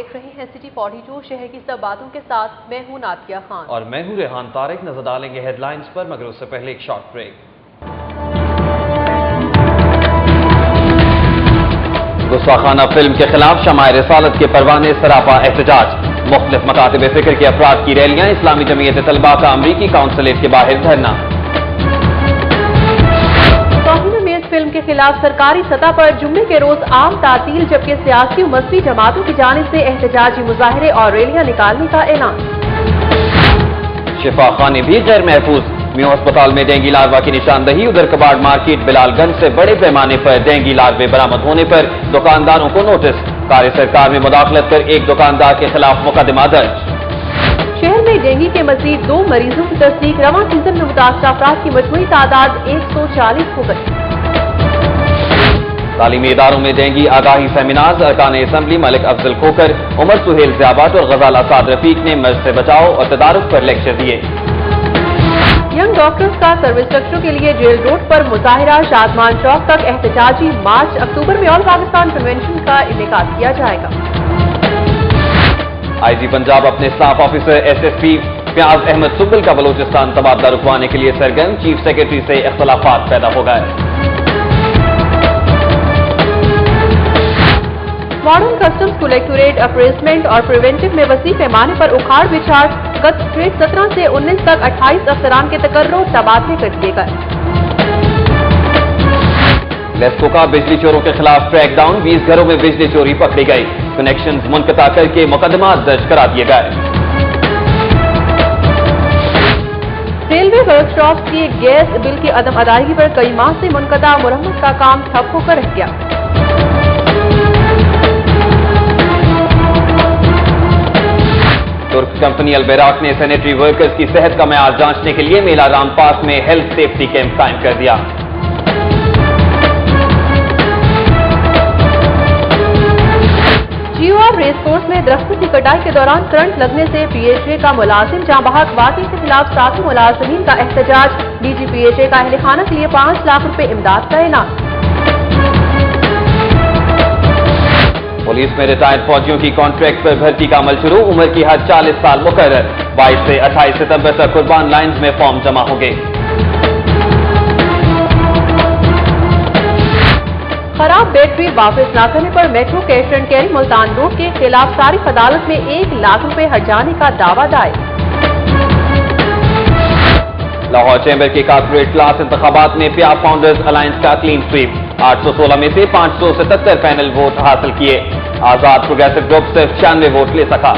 دیکھ رہے ہیں سٹی 42 شہر کی سب باتوں کے ساتھ میں ہوں ناتیہ خان اور میں ہوں ریحان طارق. نظر ڈالیں گے ہیڈ لائنز پر مگر اس سے پہلے ایک شارٹ بریک. گستاخانہ فلم کے خلاف شمع رسالت کے پروانے سراپا احتجاج. مختلف مکاتب فکر کے افراد کی ریلیاں. اسلامی جمعیت طلباء کا امریکی قونصلیٹ کے باہر دھرنا. فلم کے خلاف سرکاری سطح پر جمعے کے روز عام تعطیل جبکہ سیاسی و مذہبی جماعتوں کی جانب سے احتجاجی مظاہرے اور ریلیاں نکالنے کا اعلان. شفا خانے بھی غیر محفوظ. میو ہسپتال میں ڈینگی لاروا کی نشاندہی. ادھر کباڑ مارکیٹ بلال گنج سے بڑے پیمانے پر ڈینگی لاروے برآمد ہونے پر دکانداروں کو نوٹس. کار سرکار میں مداخلت کر ایک دکاندار کے خلاف مقدمہ درج. شہر میں ڈینگی کے مزید 2 مریضوں کی تصدیق. رواں سیزن میں متاثرہ افراد کی مجموعی تعداد 140 ہو گئی. تعلیمی اداروں میں ڈینگی آگاہی سیمینارز. ارکان اسمبلی ملک افضل کھوکر, عمر سہیل ضیابات اور غزال اساد رفیق نے مرض سے بچاؤ اور تدارک پر لیکچر دیے. ینگ ڈاکٹرز کا سروس اسٹرکچر کے لیے جیل روڈ پر مظاہرہ. شادمان چوک تک احتجاجی مارچ. اکتوبر میں آل پاکستان کنونشن کا انعقاد کیا جائے گا. آئی جی پنجاب اپنے staff officer S S P Fayyaz Ahmed Sabal کا بلوچستان تبادلہ رکوانے کے لیے سرگرم. چیف سیکرٹری سے اختلافات پیدا ہو گئے. ماڈرن کسٹمز کلیکٹوریٹ اپریسمنٹ اور پریونٹیو میں وسیع پیمانے پر اکھاڑ بچھاڑ. گت ڈیٹ 17 سے 19 تک 28 افسران کے تقرر تبادلے کر دیے گئے. لیسکو کا بجلی چوروں کے خلاف کریک ڈاؤن. 20 گھروں میں بجلی چوری پکڑی گئی. کنیکشنز منقطع کر کے مقدمات درج کرا دیے گئے. ریلوے ورک شاپس کی گیس بل کی عدم ادائیگی پر کئی ماہ سے منقطع مرمت کا کام ٹھپ ہو کر رہ گیا. ترک کمپنی البیراک نے سینیٹری ورکرز کی صحت کا معیار جانچنے کے لیے میلا رام پارک میں ہیلتھ سیفٹی کیمپ قائم کر دیا. جیو آر ریس کورس میں درختوں کی کٹائی کے دوران کرنٹ لگنے سے پی ایچ اے کا ملازم جاں بحق. واقعے کے خلاف ساتھی ملازمین کا احتجاج. D G P H A کا اہل خانہ کے لیے 5 لاکھ روپے امداد کا اعلان. پولیس میں ریٹائرڈ فوجیوں کی کانٹریکٹ پر بھرتی کا عمل شروع. عمر کی حد 40 سال مقرر. 22 سے 28 ستمبر تک قربان لائنز میں فارم جمع ہوں گے. خراب بیٹری واپس نہ کرنے پر Metro Cash and Carry Multan road کے خلاف صارف عدالت میں 1 لاکھ روپے ہرجانے کا دعویٰ دائر. لاہور چیمبر کے کارپوریٹ کلاس انتخابات میں پیا فاؤنڈرز الائنس کا کلین سویپ. 816 میں سے 577 پینل ووٹ حاصل کیے. آزاد پروگریسو گروپ صرف 96 ووٹ لے سکا.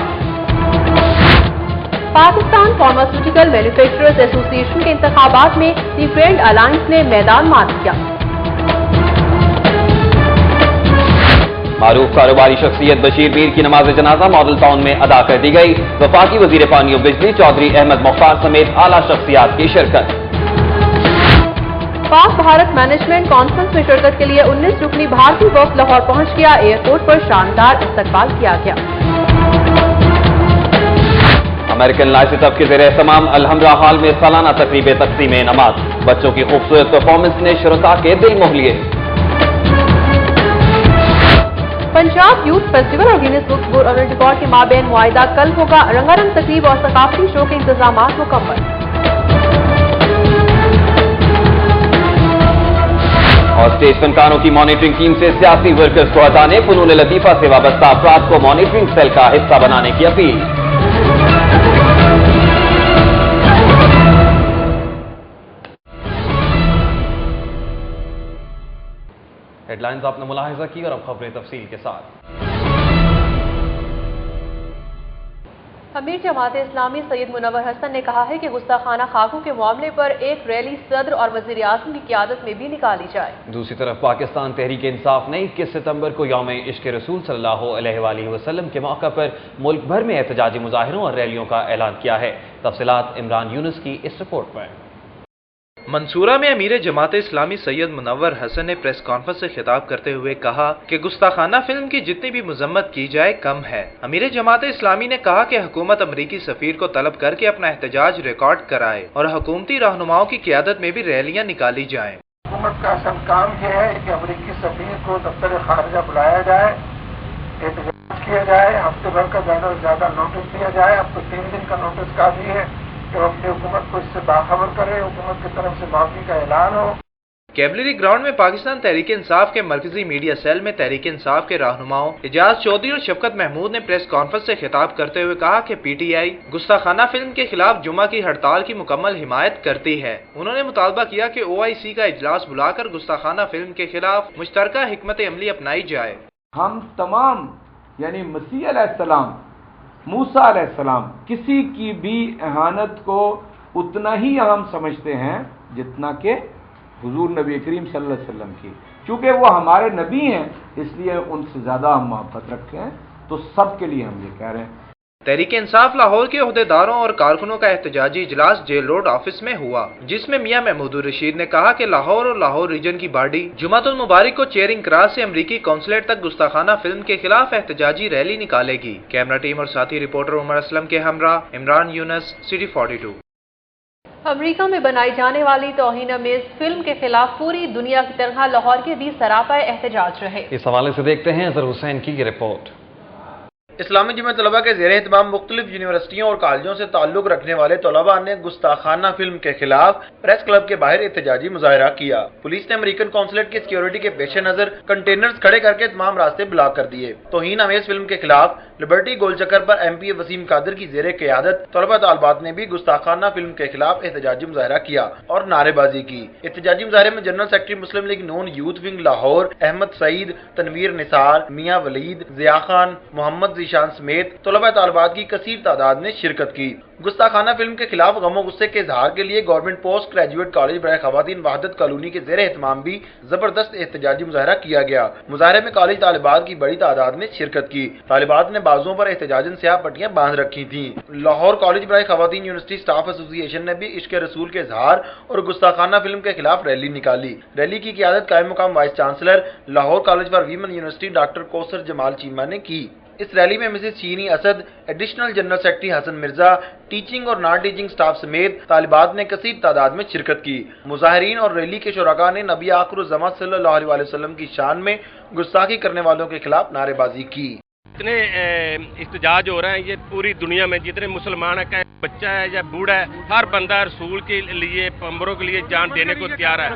Pakistan pharmaceutical manufacturers association کے انتخابات میں دی گرینڈ الائنس نے میدان مار دیا. معروف کاروباری شخصیت بشیر میر کی نماز جنازہ ماڈل ٹاؤن میں ادا کر دی گئی. وفاقی وزیر پانی و بجلی چودھری احمد مختار سمیت اعلیٰ شخصیات کی شرکت. پاک بھارت مینجمنٹ کانفرنس میں شرکت کے لیے 19 رکنی بھارتی وفد لاہور پہنچ گیا. ایئرپورٹ پر شاندار استقبال کیا گیا. امریکن لائسنس سب کے زیر اہتمام الحمرا ہال میں سالانہ تقریب تقسیم نماز. بچوں کی خوبصورت پرفارمنس نے شرکاء کے دل موہ لیے. پنجاب یوتھ فیسٹیول اور گینس بک ورلڈ ریکارڈ کے مابین معاہدہ کل ہوگا. رنگارنگ تقریب اور ثقافتی شو کے انتظامات مکمل. اور اسٹیج فنکاروں کی مانیٹرنگ ٹیم سے سیاسی ورکرز کو ہٹانے. فنون لطیفہ سے وابستہ افراد کو مانیٹرنگ سیل کا حصہ بنانے کی اپیل. ہیڈ لائنز آپ نے ملاحظہ کی اور اب خبریں تفصیل کے ساتھ. امیر جماعت اسلامی سید منور حسن نے کہا ہے کہ گستاخانہ خاکوں کے معاملے پر ایک ریلی صدر اور وزیر اعظم کی قیادت میں بھی نکالی جائے. دوسری طرف پاکستان تحریک انصاف نے 21 ستمبر کو یوم عشق رسول صلی اللہ علیہ وآلہ وسلم کے موقع پر ملک بھر میں احتجاجی مظاہروں اور ریلیوں کا اعلان کیا ہے. تفصیلات عمران یونس کی اس رپورٹ میں. منصورہ میں امیر جماعت اسلامی سید منور حسن نے پریس کانفرنس سے خطاب کرتے ہوئے کہا کہ گستاخانہ فلم کی جتنی بھی مذمت کی جائے کم ہے. امیر جماعت اسلامی نے کہا کہ حکومت امریکی سفیر کو طلب کر کے اپنا احتجاج ریکارڈ کرائے اور حکومتی رہنماؤں کی قیادت میں بھی ریلیاں نکالی جائیں. حکومت کا اصل کام یہ ہے کہ امریکی سفیر کو دفتر خارجہ بلایا جائے, کیا جائے، ہفتے بھر کا زیادہ سے زیادہ نوٹس دیا جائے. اب تو 3 دن کا نوٹس کافی ہے کہ وہ اپنی حکومت کو اس سے باخبر کرے، حکومت کی طرف سے معافی کا اعلان ہو. کیولری گراؤنڈ میں پاکستان تحریک انصاف کے مرکزی میڈیا سیل میں تحریک انصاف کے رہنماؤں اعجاز چودھری اور شفقت محمود نے پریس کانفرنس سے خطاب کرتے ہوئے کہا کہ پی ٹی آئی گستاخانہ فلم کے خلاف جمعہ کی ہڑتال کی مکمل حمایت کرتی ہے. انہوں نے مطالبہ کیا کہ OIC کا اجلاس بلا کر گستاخانہ فلم کے خلاف مشترکہ حکمت عملی اپنائی جائے. ہم تمام یعنی مسیح علیہ السلام، موسیٰ علیہ السلام، کسی کی بھی اہانت کو اتنا ہی اہم سمجھتے ہیں جتنا کہ حضور نبی کریم صلی اللہ علیہ وسلم کی. چونکہ وہ ہمارے نبی ہیں اس لیے ان سے زیادہ ہم محبت رکھتے ہیں. تو سب کے لیے ہم یہ کہہ رہے ہیں. تحریک انصاف لاہور کے عہدیداروں اور کارکنوں کا احتجاجی اجلاس جیل روڈ آفس میں ہوا، جس میں میاں محمود الرشید نے کہا کہ لاہور اور لاہور ریجن کی باڈی جمعۃ المبارک کو چیرنگ کراس سے امریکی قونصلیٹ تک گستاخانہ فلم کے خلاف احتجاجی ریلی نکالے گی. کیمرہ ٹیم اور ساتھی رپورٹر عمر اسلم کے ہمراہ عمران یونس، سٹی 42. امریکہ میں بنائی جانے والی توہین آمیز فلم کے خلاف پوری دنیا کی طرح لاہور کے بھی سراپا احتجاج رہے. اس حوالے سے دیکھتے ہیں اظہر حسین کی یہ رپورٹ. اسلامی جمعیت طلبہ کے زیر اہتمام مختلف یونیورسٹیوں اور کالجوں سے تعلق رکھنے والے طلباء نے گستاخانہ فلم کے خلاف پریس کلب کے باہر احتجاجی مظاہرہ کیا. پولیس نے امریکن قونصلیٹ کی سیکیورٹی کے پیش نظر کنٹینرز کھڑے کر کے تمام راستے بلاک کر دیے. توہین آمیز فلم کے خلاف لبرٹی گول چکر پر MP وسیم قادر کی زیر قیادت طلباء طالبات نے بھی گستاخانہ فلم کے خلاف احتجاجی مظاہرہ کیا اور نعرے بازی کی. احتجاجی مظاہرے میں جنرل سیکرٹری مسلم لیگ نون یوتھ ونگ لاہور احمد سعید، تنویر نثار، میاں ولید، ضیاء خان، محمد ذیشان سمیت طلباء طالبات کی کثیر تعداد نے شرکت کی. گستاخانہ فلم کے خلاف غم و غصے کے اظہار کے لیے گورنمنٹ پوسٹ گریجویٹ کالج برائے خواتین وحدت کالونی کے زیر اہتمام بھی زبردست احتجاجی مظاہرہ کیا گیا. مظاہرے میں کالج طالبات کی بڑی تعداد نے شرکت کی. طالبات نے بازوؤں پر احتجاجن سیاہ پٹیاں باندھ رکھی تھیں. لاہور کالج برائے خواتین یونیورسٹی سٹاف ایسوسی ایشن نے بھی عشق رسول کے اظہار اور گستاخانہ فلم کے خلاف ریلی نکالی. ریلی کی قیادت قائم مقام vice chancellor Lahore college for women university doctor Kausar Jamal Cheema نے کی. اس ریلی میں Mrs Cheeni Asad, additional general secretary Hassan Mirza, teaching اور نان ٹیچنگ سٹاف سمیت طالبات نے کثیر تعداد میں شرکت کی. مظاہرین اور ریلی کے شرکاء نے نبی آخر الزمان صلی اللہ علیہ وسلم کی شان میں گستاخی کرنے والوں کے خلاف نعرے بازی کی. اتنے احتجاج ہو رہے ہیں یہ پوری دنیا میں، جتنے مسلمان ہیں، چاہے بچہ ہے یا بوڑھا ہے، ہر بندہ رسول کے لیے، پیغمبروں کے لیے جان دینے کو تیار ہے.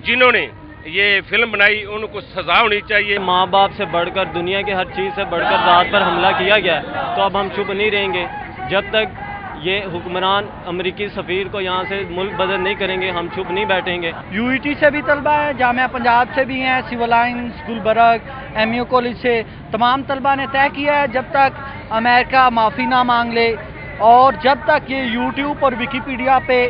جنہوں نے یہ فلم بنائی ان کو سزا ہونی چاہیے. ماں باپ سے بڑھ کر، دنیا کے ہر چیز سے بڑھ کر ذات پر حملہ کیا گیا ہے. تو اب ہم چپ نہیں رہیں گے جب تک یہ حکمران امریکی سفیر کو یہاں سے ملک بدل نہیں کریں گے. ہم چپ نہیں بیٹھیں گے. UET سے بھی طلبہ ہیں، جامعہ پنجاب سے بھی ہیں، civil lines, Gulberg, MU college سے تمام طلبہ نے طے کیا ہے جب تک امریکہ معافی نہ مانگ لے اور جب تک یہ YouTube اور ویکیپیڈیا پہ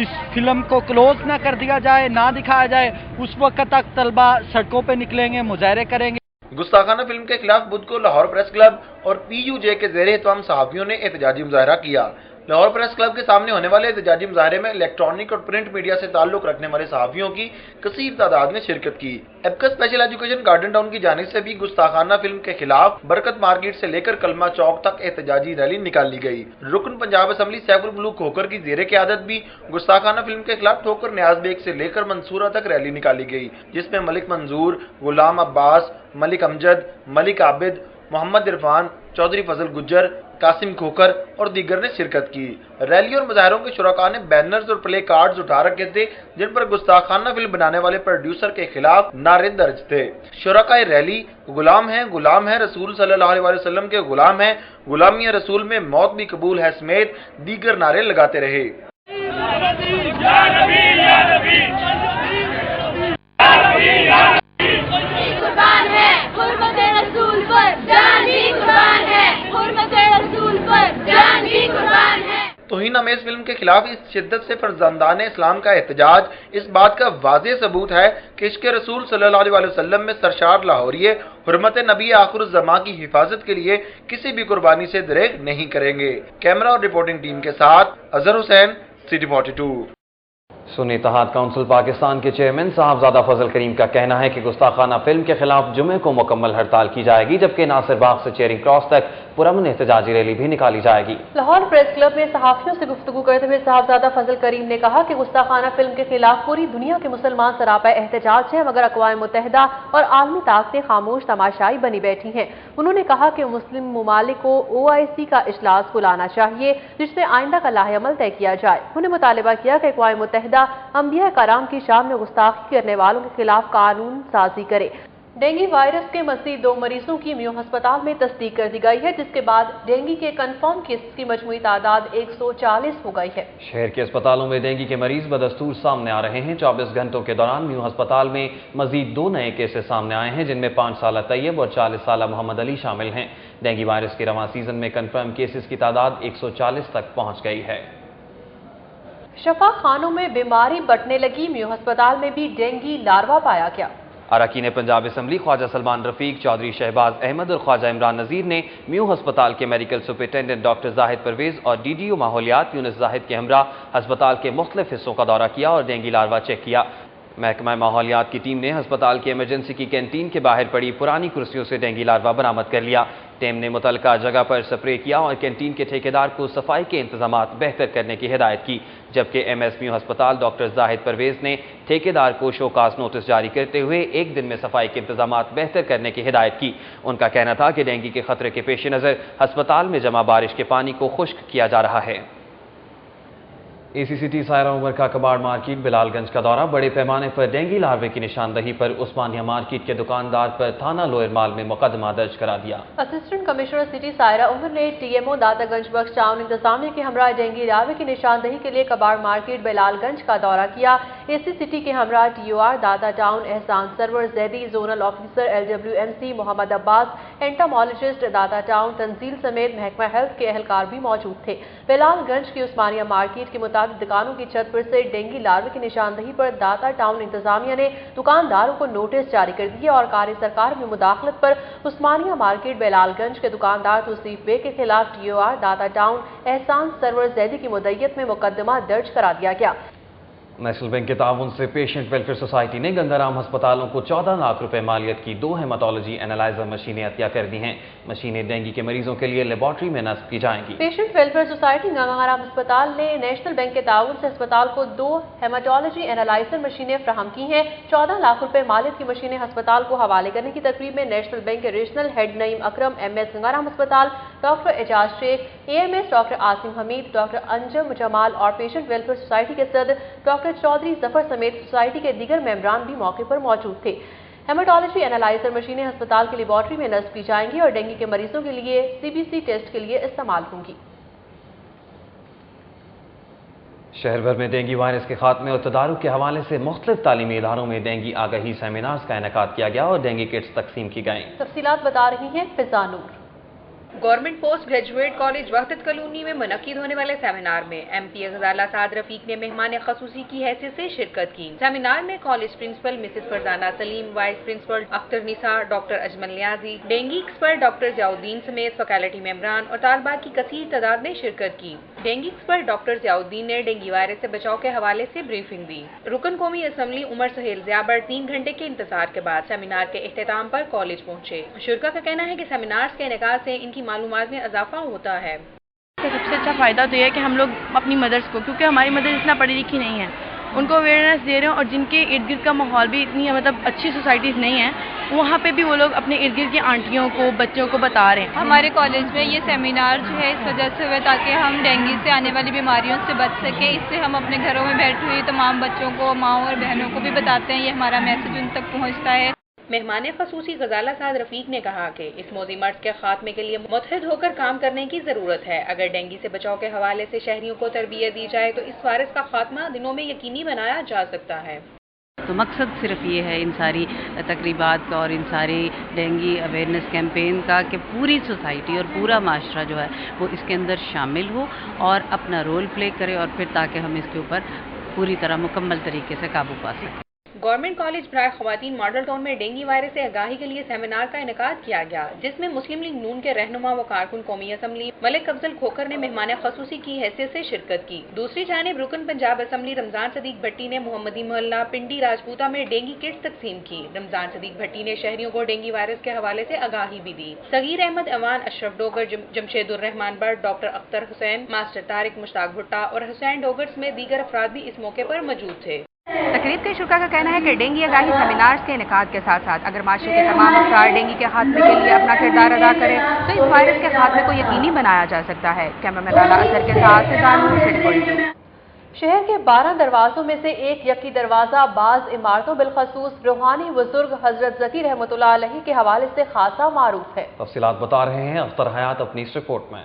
اس فلم کو کلوز نہ کر دیا جائے، نہ دکھایا جائے، اس وقت تک طلبہ سڑکوں پہ نکلیں گے، مظاہرے کریں گے. گستاخانہ فلم کے خلاف بدھ کو لاہور پریس کلب اور PUJ کے زیر اہتمام صحافیوں نے احتجاجی مظاہرہ کیا. لاہور پریس کلب کے سامنے ہونے والے احتجاجی مظاہرے میں الیکٹرانک اور پرنٹ میڈیا سے تعلق رکھنے والے صحافیوں کی کثیر تعداد نے شرکت کی. ایبکس اسپیشل ایجوکیشن گارڈن ٹاؤن کی جانب سے بھی گستاخانہ فلم کے خلاف برکت مارکیٹ سے لے کر کلمہ چوک تک احتجاجی ریلی نکالی گئی. رکن پنجاب اسمبلی سیف الملوک کھوکر کی زیر قیادت بھی گستاخانہ فلم کے خلاف ٹھوکر نیاز بیگ سے لے کر منصورہ تک ریلی نکالی گئی، جس میں ملک منظور، غلام عباس، ملک امجد، ملک عابد، محمد عرفان، چودھری فضل گجر، قاسم کھوکر اور دیگر نے شرکت کی. ریلی اور مظاہروں کے شرکاء نے بینرز اور پلے کارڈز اٹھا رکھے تھے جن پر گستاخانہ فلم بنانے والے پروڈیوسر کے خلاف نعرے درج تھے. شرکاء ریلی غلام ہے رسول صلی اللہ علیہ وسلم کے غلام ہیں، غلامی رسول میں موت بھی قبول ہے سمیت دیگر نعرے لگاتے رہے. توہین آمیز فلم کے خلاف اس شدت سے فرزندان اسلام کا احتجاج اس بات کا واضح ثبوت ہے کہ عشق رسول صلی اللہ علیہ وسلم میں سرشار لاہوریے حرمت نبی آخر الزمان کی حفاظت کے لیے کسی بھی قربانی سے دریغ نہیں کریں گے. کیمرہ اور رپورٹنگ ٹیم کے ساتھ اظہر حسین، سٹی 42. سنی اتحاد کونسل پاکستان کے چیئرمین صاحبزادہ فضل کریم کا کہنا ہے کہ گستاخانہ فلم کے خلاف جمعے کو مکمل ہڑتال کی جائے گی، جبکہ ناصر باغ سے چیرنگ کراس تک पुरअमन एहतजाजी रैली भी निकाली जाएगी। लाहौर प्रेस क्लब में सहाफियों से गुफ्तगू करते हुए साहबजादा फजल करीम ने कहा कि गुस्ताखाना फिल्म के खिलाफ पूरी दुनिया के मुसलमान सरापा एहतजाज है, मगर अक़वाम मुत्तहिदा और आलमी ताकतें खामोश तमाशाई बनी बैठी हैं। उन्होंने कहा कि मुस्लिम ममालिक को OIC का इजलास बुलाना चाहिए जिसमें आइंदा का लाहेअमल तय किया जाए। उन्होंने मुतालिबा किया कि अक़वाम मुत्तहिदा अंबिया कराम की शान में गुस्ताखी करने वालों के खिलाफ कानून साजी करे। डेंगू वायरस के मज़ीद 2 मरीजों की मियो अस्पताल में तस्दीक कर दी गई है, जिसके बाद डेंगू के कन्फर्म केसेस की मजमूई तादाद 140 हो गई है। शहर के अस्पतालों में डेंगू के मरीज बदस्तूर सामने आ रहे हैं। 24 घंटों के दौरान मियो अस्पताल में मजीद 2 नए केसेस सामने आए हैं, जिनमें 5 साल तैयब और 40 साल मोहम्मद अली शामिल हैं। डेंगू वायरस के रवां सीजन में कन्फर्म केसेस की तादाद 140 तक पहुँच गई है। शफा खानों में बीमारी बंटने लगी, मियो अस्पताल में भी डेंगू लार्वा पाया गया। अरकान पंजाब असम्बली ख्वाजा सलमान रफीक, चौधरी शहबाज अहमद और ख्वाजा इमरान नज़ीर ने मियो अस्पताल के medical superintendent doctor Zahid Pervez और DDO माहौलियात यूनुस जाहिद के हमरा अस्पताल के मुख्तलिफ हिस्सों का दौरा किया और डेंगू लार्वा चेक किया। महकमा माहौलियात की टीम ने अस्पताल की इमरजेंसी की कैंटीन के बाहर पड़ी पुरानी कुर्सियों से डेंगू लार्वा बरामद कर लिया। टीम ने मुतलका जगह पर स्प्रे किया और कैंटीन के ठेकेदार को सफाई के इंतजामात बेहतर करने की हिदायत की, जबकि MS मियो अस्पताल डॉक्टर जाहिद परवेज ने ठेकेदार को शोकास नोटिस जारी करते हुए 1 दिन में सफाई के इंतजामात बेहतर करने की हिदायत की। उनका कहना था कि डेंगू के खतरे के पेश नज़र अस्पताल में जमा बारिश के पानी को खुश्क किया जा रहा है। ACCT सायरा उमर का कबाड़ मार्केट बिलालगंज का दौरा। बड़े पैमाने पर डेंगू लार्वे की निशानदही पर उस्मानिया मार्केट के दुकानदार पर थाना लोयर माल में मुकदमा दर्ज करा दिया। Assistant commissioner city Saira Umar ने TMO दातागंज बख्श टाउन इंतजामिया के हमरा डेंगू लार्वे की निशानदही के लिए कबाड़ मार्केट बिलालगंज का दौरा किया। ACCT के हमरा TOR Data town Ehsan Sarwar Zaidi, zonal officer LWMC Mohammad Abbas, entomologist Data town Tanzeel समेत महकमा हेल्थ के एहलकार भी मौजूद थे। बिलालगंज की उस्मानिया मार्केट के दुकानों की छत पर से डेंगू लार्वे की निशानदही पर दाता टाउन इंतजामिया ने दुकानदारों को नोटिस जारी कर दिए और कार्य सरकार में मुदाखलत पर उस्मानिया मार्केट बिलालगंज के दुकानदार तौसीफ बे के खिलाफ TOR दाता टाउन एहसान सरवर जैदी की मुद्दत में मुकदमा दर्ज करा दिया गया। नेशनल बैंक के ताउन से पेशेंट वेलफेयर सोसाइटी ने गंगाराम अस्पतालों को 14 लाख रुपए मालियत की 2 हेमाटोलॉजी एनालाइजर मशीनें अतिया कर दी हैं। मशीनें डेंगू के मरीजों के लिए लेबॉर्ट्री में नस्ब की जाएंगी। पेशेंट वेलफेयर सोसाइटी गंगाराम अस्पताल ने नेशनल बैंक के ताउन से अस्पताल को 2 हेमाटोलॉजी एनालाइजर मशीनें फ्राहम की हैं। 14 लाख रुपए मालियत की मशीनें अस्पताल को हवाले करने की तकरीब में नेशनल बैंक के regional head Naeem Akram, MS Gangaram अस्पताल doctor Ejaz Sheikh, AMS doctor Asim Hameed, doctor Anjum Jamal और पेशेंट वेलफेयर सोसाइटी के सदर डॉक्टर चौधरी जफर समेत सोसाइटी के दीगर मेंबरान भी मौके पर मौजूद थे। हेमाटोलॉजी एनालाइजर मशीनें अस्पताल की लेबॉर्ट्री में नस्ब की जाएंगी और डेंगू के मरीजों के लिए CBC टेस्ट के लिए इस्तेमाल होंगी। शहर भर में डेंगू वायरस के खात्मे और तदारुक के हवाले से मुख्तलिफ तालीमी इदारों में डेंगू आगाही सेमिनार्स का इनेकाद किया गया और डेंगू किट्स तकसीम की गई। तफसीलात बता रही हैं Fiza Noor. Government post graduate college Wahdat colony में मुनक्किद होने वाले सेमिनार में MP गजाला साद रफीक ने मेहमान खसूसी की हैसियत से शिरकत की। सेमिनार में college principal Mrs Farzana Saleem, vice principal Akhtar Nisa, doctor Ajmal Niazi, dengue expert doctor Ziauddin समेत फैकल्टी मेंबरान और तालबात की कसीर तादाद ने शिरकत की। डेंगू एक्सपर्ट डॉक्टर जियाउद्दीन ने डेंगू वायरस से बचाव के हवाले से ब्रीफिंग दी। रुकन कौमी असम्बली उमर सहेल ज़ियाबर 3 घंटे के इंतजार के बाद सेमिनार के इख्तिताम पर कॉलेज पहुंचे। शुरा का कहना है कि सेमिनार के इनेकाद से इनकी मालूमात में इजाफा होता है। सबसे अच्छा फायदा तो यह है कि हम लोग अपनी मदर्स को, क्योंकि हमारी मदर्स इतना पढ़ी लिखी नहीं है, उनको अवेयरनेस दे रहे हैं और जिनके इर्द गिर्द का माहौल भी इतनी मतलब अच्छी सोसाइटीज़ नहीं है, वहाँ पे भी वो लोग अपने इर्द गिर्द की आंटियों को, बच्चों को बता रहे हैं। हमारे कॉलेज में ये सेमिनार जो है इस वजह से हुआ ताकि हम डेंगू से आने वाली बीमारियों से बच सकें। इससे हम अपने घरों में बैठे हुए तमाम बच्चों को, माँओं और बहनों को भी बताते हैं, ये हमारा मैसेज उन तक पहुँचता है। मेहमान खसूसी गजाला साद रफीक ने कहा कि इस मौजी मर्ज के खात्मे के लिए मुत्तहिद होकर काम करने की ज़रूरत है। अगर डेंगू से बचाव के हवाले से शहरियों को तरबियत दी जाए तो इस वायरस का खात्मा दिनों में यकीनी बनाया जा सकता है। तो मकसद सिर्फ ये है इन सारी तकरीबात का और इन सारी डेंगू अवेयरनेस कैंपेन का कि पूरी सोसाइटी और पूरा माशरा जो है वो इसके अंदर शामिल हो और अपना रोल प्ले करे और फिर ताकि हम इसके ऊपर पूरी तरह मुकम्मल तरीके से काबू पा सकें। गवर्नमेंट कॉलेज ब्राय खवातीन मॉडल टाउन में डेंगू वायरस से आगाही के लिए सेमिनार का इनेकाद किया गया, जिसमें मुस्लिम लीग नून के रहनुमा व कारकुन कौमी असम्बली मलिक अफजल खोखर ने मेहमान खसूसी की हैसियत से शिरकत की। दूसरी जानिब रुकन पंजाब असम्बली रमजान सदीक भट्टी ने मोहम्मदी मोहल्ला पिंडी राजपूता में डेंगू किट्स तकसीम की। रमजान सदीक भट्टी ने शहरियों को डेंगू वायरस के हवाले से आगाही भी दी। सगीर अहमद अवान, अशरफ डोगर, जमशेदुर रहमान भट्ट, डॉक्टर अख्तर हुसैन, मास्टर तारिक, मुश्ताक भुट्टा और हुसैन डोगर समेत दीगर अफराद भी इस मौके पर मौजूद थे। तकरीब के शुरा का कहना है कि डेंगू आगाही सेमिनार्स के इनेकाद के साथ साथ अगर माशरे के तमाम अफराद डेंगू के खात्मे के लिए अपना किरदार अदा करें तो इस वायरस के खात्मे को यकीनी बनाया जा सकता है। कैमरामैन राना अजहर के साथ शहर के 12 दरवाजों में से एक यकी दरवाजा बाज इमारतों बिलखसूस रूहानी बुजुर्ग हजरत ज़की रहमतुल्लाह अलैहि के हवाले से खासा मारूफ है। तफसीलात बता रहे हैं अख्तर हयात अपनी इस रिपोर्ट में।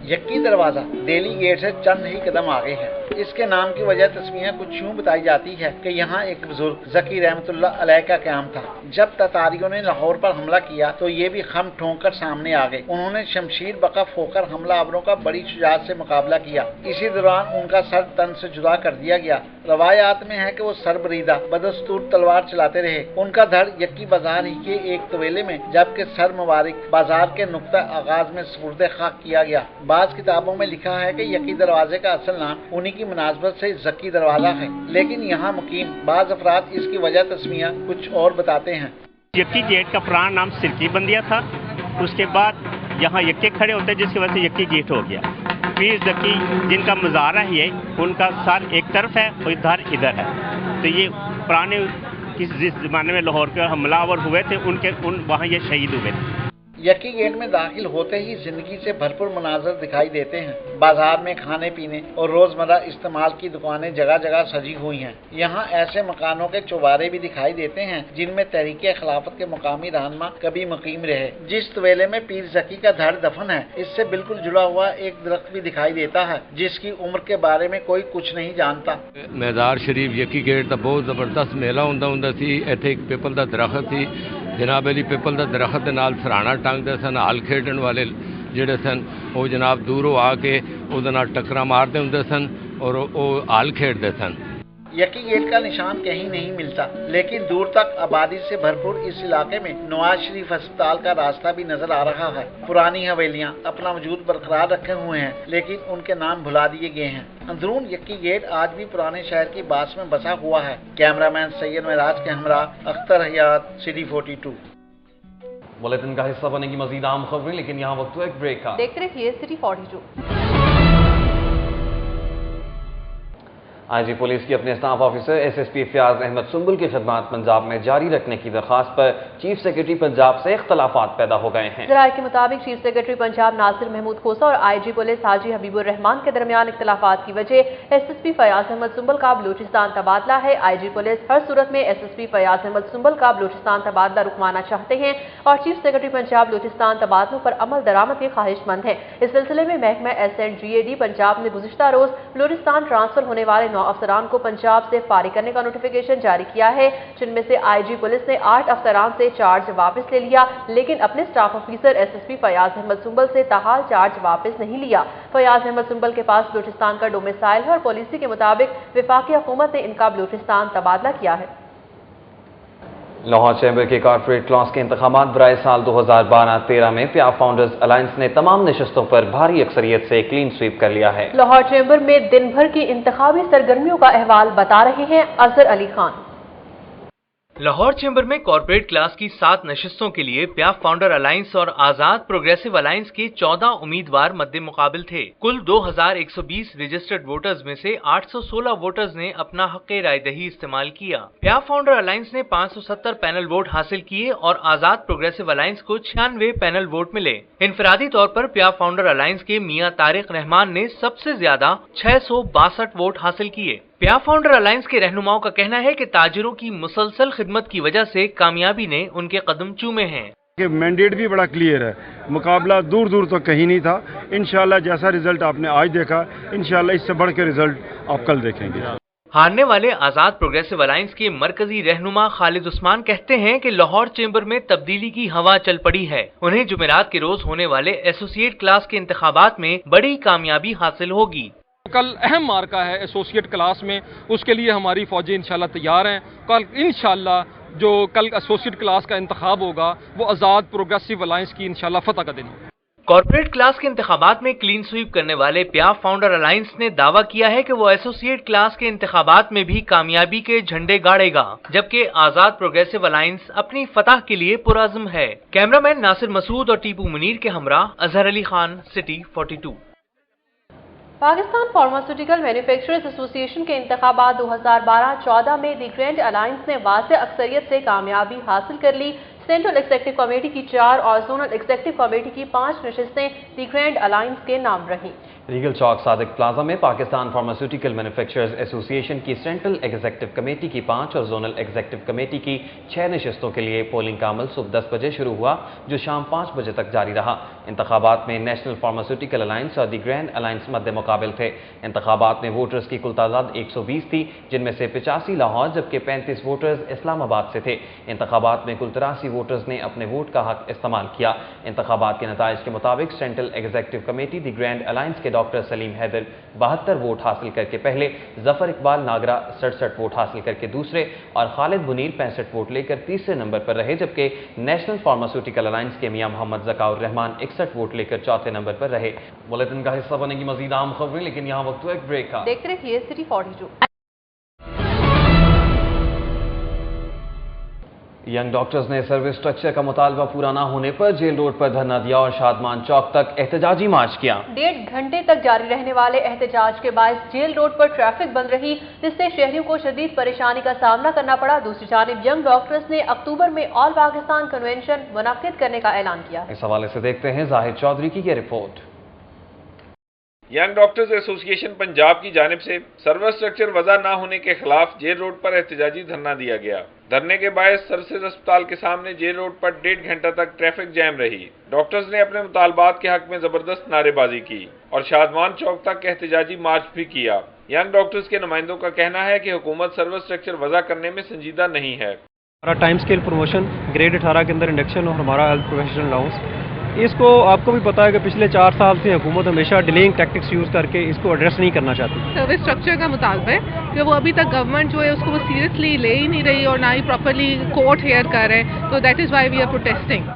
यक्की दरवाजा दिल्ली गेट से चंद ही कदम आगे है। इसके नाम की वजह तस्वीरें कुछ यूं बताई जाती है कि यहाँ एक बुजुर्ग ज़की रहमतुल्लाह अलैह का क़याम था। जब ततारियों ने लाहौर पर हमला किया तो ये भी खम ठोंक कर सामने आ गए। उन्होंने शमशीर बकफ होकर हमलावरों का बड़ी शुजाअत से मुकाबला किया। इसी दौरान उनका सर तन से जुदा कर दिया गया। रवायात में है कि वो सरबरीदा बदस्तूर तलवार चलाते रहे। उनका धड़ यक्की बाजार ही के एक तवेले में, जबकि सर मुबारक बाजार के नुक्ता आगाज में सुपुर्द खाक किया गया। बाज़ किताबों में लिखा है कि यक्की दरवाजे का असल नाम उन्हीं की मुनासबत से ज़की दरवाजा है, लेकिन यहाँ मुकीम बाज़ अफराद इसकी वजह तस्मिया कुछ और बताते हैं। यक्की गेट का पुराना नाम सिरकी बंदिया था। उसके बाद यहाँ यक्के खड़े होते जिसकी वजह से यक्की गेट हो गया। पीर ज़की जिनका मज़ारा है उनका सर एक तरफ है और धर इधर है। तो ये पुराने जिस ज़माने में लाहौर के हमलावर हुए थे वहाँ ये शहीद हुए थे। यक्की गेट में दाखिल होते ही जिंदगी से भरपूर मनाजर दिखाई देते हैं। बाजार में खाने पीने और रोजमर्रा इस्तेमाल की दुकानें जगह जगह सजी हुई हैं। यहाँ ऐसे मकानों के चौबारे भी दिखाई देते हैं जिनमें तहरीके खिलाफत के मुकामी रहनुमा कभी मुकीम रहे। जिस तवेले में पीर ज़की का धड़ दफन है, इससे बिल्कुल जुड़ा हुआ एक दरख्त भी दिखाई देता है जिसकी उम्र के बारे में कोई कुछ नहीं जानता। मैदार शरीफ यक्की गेट का बहुत जबरदस्त मेला होंदा सी। इत्थे एक पीपल का दरख्त सी। जनाब अली पीपल का दरख्त के नाल सराहना टंगते सन। हाल खेडन वाले जिहड़े सन वो जनाब दूरों आके उहदे नाल टक्करां मारते हुंदे सन और वो हाल खेडते सन। यक्की गेट का निशान कहीं नहीं मिलता, लेकिन दूर तक आबादी से भरपूर इस इलाके में नवाज शरीफ अस्पताल का रास्ता भी नजर आ रहा है। पुरानी हवेलियां अपना वजूद बरकरार रखे हुए हैं, लेकिन उनके नाम भुला दिए गए हैं। अंदरून यक्की गेट आज भी पुराने शहर की बास में बसा हुआ है। कैमरामैन सैयद महराज के हमरा अख्तर हयात, सिटी 42। बुलेटिन का हिस्सा बनेगी मजीद आम खबरें, लेकिन यहाँ वक्त एक ब्रेक का। देखते रहिए सिटी 42। आईजी पुलिस की अपने staff officer SSP Fayyaz Ahmad Sumbal की खिदमत पंजाब में जारी रखने की दरख्वास्त पर चीफ सेक्रेटरी पंजाब से इख्तलाफात पैदा हो गए हैं। जराये के मुताबिक चीफ सेक्रेटरी पंजाब नासिर महमूद खोसा और आईजी पुलिस हाजी हबीबुर रहमान के दरमियान इख्तलाफात की वजह एसएसपी फयाज अहमद सुंबुल का बलूचिस्तान तबादला है। आईजी पुलिस हर सूरत में एसएसपी फयाज अहमद सुंबुल का बलूचिस्तान तबादला रुकवाना चाहते हैं और चीफ सेक्रेटरी पंजाब बलूचिस्तान तबादलों पर अमल दरामद के ख्वाहिशमंद है। इस सिलसिले में महकमा SNGAD पंजाब ने गुज़िश्ता रोज बलूचिस्तान ट्रांसफर होने वाले 9 अफसरान को पंजाब से फारिग करने का नोटिफिकेशन जारी किया है, जिनमें से आईजी पुलिस ने 8 अफसरान से चार्ज वापस ले लिया, लेकिन अपने staff officer SSP Fayyaz Ahmad Sumbal से ताहाल चार्ज वापस नहीं लिया। फयाज अहमद सुंबल के पास बलूचिस्तान का डोमिसाइल है और पॉलिसी के मुताबिक वफाकी हुकूमत ने इनका बलूचिस्तान तबादला किया है। लाहौर चैम्बर के कॉर्पोरेट क्लास के इंतखाबात बराए साल 2012-13 में प्याफ फाउंडर्स अलायंस ने तमाम नशिस्तों पर भारी अक्सरियत से क्लीन स्वीप कर लिया है। लाहौर चैम्बर में दिन भर की इंतखाबी सरगर्मियों का अहवाल बता रहे हैं अजहर अली खान। लाहौर चैम्बर में कॉर्पोरेट क्लास की 7 नशिस्तों के लिए प्याफ फाउंडर अलायंस और आजाद प्रोग्रेसिव अलायंस के 14 उम्मीदवार मद्दे मुकाबिल थे। कुल 2120 रजिस्टर्ड वोटर्स में से 816 वोटर्स ने अपना हक़ राय दही इस्तेमाल किया। प्याफ फाउंडर अलायंस ने 570 पैनल वोट हासिल किए और आजाद प्रोग्रेसिव अलायंस को 96 पैनल वोट मिले। इनफरादी तौर पर प्याफ फाउंडर अलायंस के मियां तारिक रहमान ने सबसे ज्यादा 662 वोट हासिल किए। प्याफ फाउंडर अलायंस के रहनुमाओं का कहना है कि ताजिरों की मुसलसल खिदमत की वजह से कामयाबी ने उनके कदम चूमे हैं। کہ مینڈیٹ بھی بڑا کلیئر ہے, مقابلہ دور دور تک کہیں نہیں تھا. انشاءاللہ جیسا رزلٹ آپ نے آج دیکھا, انشاءاللہ اس سے بڑھ کے رزلٹ آپ کل دیکھیں گے. ہارنے والے آزاد پروگریسو الائنس کے مرکزی رہنما خالد عثمان کہتے ہیں کہ لاہور چیمبر میں تبدیلی کی ہوا چل پڑی ہے. انہیں جمعرات کے روز ہونے والے ایسوسیٹ کلاس کے انتخابات میں بڑی کامیابی حاصل ہوگی. کل اہم مارکہ ہے ایسوسیٹ کلاس میں, اس کے لیے ہماری فوجیں انشاءاللہ تیار ہیں. کل انشاءاللہ جو کل ایسوسیٹ کلاس کا انتخاب ہوگا وہ آزاد پروگریسو الائنس کی انشاءاللہ فتح کا دن ہوگا. کارپوریٹ کلاس کے انتخابات میں کلین سویپ کرنے والے پیاف فاؤنڈر الائنس نے دعویٰ کیا ہے کہ وہ ایسوسیٹ کلاس کے انتخابات میں بھی کامیابی کے جھنڈے گاڑے گا, جبکہ آزاد پروگریسو الائنس اپنی فتح کے لیے پرعزم ہے. کیمرامین ناصر مسعود اور ٹیپو منیر کے ہمراہ Azhar Ali Khan, city 42. Pakistan pharmaceutical manufacturers association کے انتخابات 2012-14 میں دی گرینڈ الائنس نے واضح اکثریت سے کامیابی حاصل کر لی. سینٹرل ایگزیکٹو کمیٹی کی 4 اور زونل ایگزیکٹو کمیٹی کی 5 نشستیں دی گرینڈ الائنس کے نام رہیں. ریگل چوک صادق پلازا میں پاکستان فارماسیوٹیکل مینوفیکچررز ایسوسی ایشن کی سینٹرل ایگزیکٹو کمیٹی کی 5 اور زونل ایگزیکٹو کمیٹی کی 6 نشستوں کے لیے پولنگ کا عمل صبح 10 بجے شروع ہوا, جو شام 5 بجے تک جاری رہا. انتخابات میں نیشنل فارماسیوٹیکل الائنس اور دی گرینڈ الائنس مد مقابل تھے. انتخابات میں ووٹرز کی کل تعداد 120 تھی, جن میں سے 85 لاہور جبکہ 35 ووٹرز اسلام آباد سے تھے. انتخابات میں کل 83 ووٹرز نے اپنے ووٹ کا حق استعمال کیا. انتخابات کے نتائج کے مطابق سینٹرل ایگزیکٹو کمیٹی دی گرینڈ الائنس کے ڈاکٹر سلیم حیدر 72 ووٹ حاصل کر کے پہلے, ظفر اقبال ناگرہ 67 ووٹ حاصل کر کے دوسرے اور خالد منیر 65 ووٹ لے کر تیسرے نمبر پر رہے, جبکہ نیشنل فارماسیوٹیکل الائنس کے میاں محمد ذکاء الرحمان 61 ووٹ لے کر چوتھے نمبر پر رہے. بلیٹن کا حصہ بنے گی مزید اہم خبریں, لیکن یہاں وقت ہوا ایک بریک کا. دیکھتے رہیے سٹی 42. ینگ ڈاکٹرز نے سروس سٹرکچر کا مطالبہ پورا نہ ہونے پر جیل روڈ پر دھرنا دیا اور شادمان چوک تک احتجاجی مارچ کیا. 1.5 گھنٹے تک جاری رہنے والے احتجاج کے باعث جیل روڈ پر ٹریفک بند رہی, جس سے شہریوں کو شدید پریشانی کا سامنا کرنا پڑا. دوسری جانب ینگ ڈاکٹرز نے اکتوبر میں آل پاکستان کنونشن منعقد کرنے کا اعلان کیا. اس حوالے سے دیکھتے ہیں زاہد چودھری کی یہ رپورٹ. ینگ ڈاکٹرز ایسوسی ایشن پنجاب کی جانب سے سروس سٹرکچر وضع نہ ہونے کے خلاف جیل روڈ پر احتجاجی دھرنا دیا گیا. دھرنے کے باعث سرسز اسپتال کے سامنے جیل روڈ پر 1.5 گھنٹہ تک ٹریفک جیم رہی. ڈاکٹرز نے اپنے مطالبات کے حق میں زبردست نعرے بازی کی اور شادمان چوک تک احتجاجی مارچ بھی کیا. ینگ ڈاکٹرز کے نمائندوں کا کہنا ہے کہ حکومت سروس سٹرکچر وضع کرنے میں سنجیدہ نہیں ہے. ہمارا ٹائم اسکیل پروموشن گریڈ 18 کے اندر انڈکشن اور ہمارا ہیلتھ پروفیشنل الاؤنس, اس کو آپ کو بھی پتا ہے کہ پچھلے 4 سال سے حکومت ہمیشہ ڈیلیئنگ ٹیکٹکس یوز کر کے اس کو ایڈریس نہیں کرنا چاہتی. سروس اسٹرکچر کا مطالبہ ہے کہ وہ ابھی تک گورنمنٹ جو ہے اس کو وہ سیریسلی لے ہی نہیں رہی اور نہ ہی پراپرلی کورٹ ہیئر کر رہے ہیں, تو that is why we are protesting.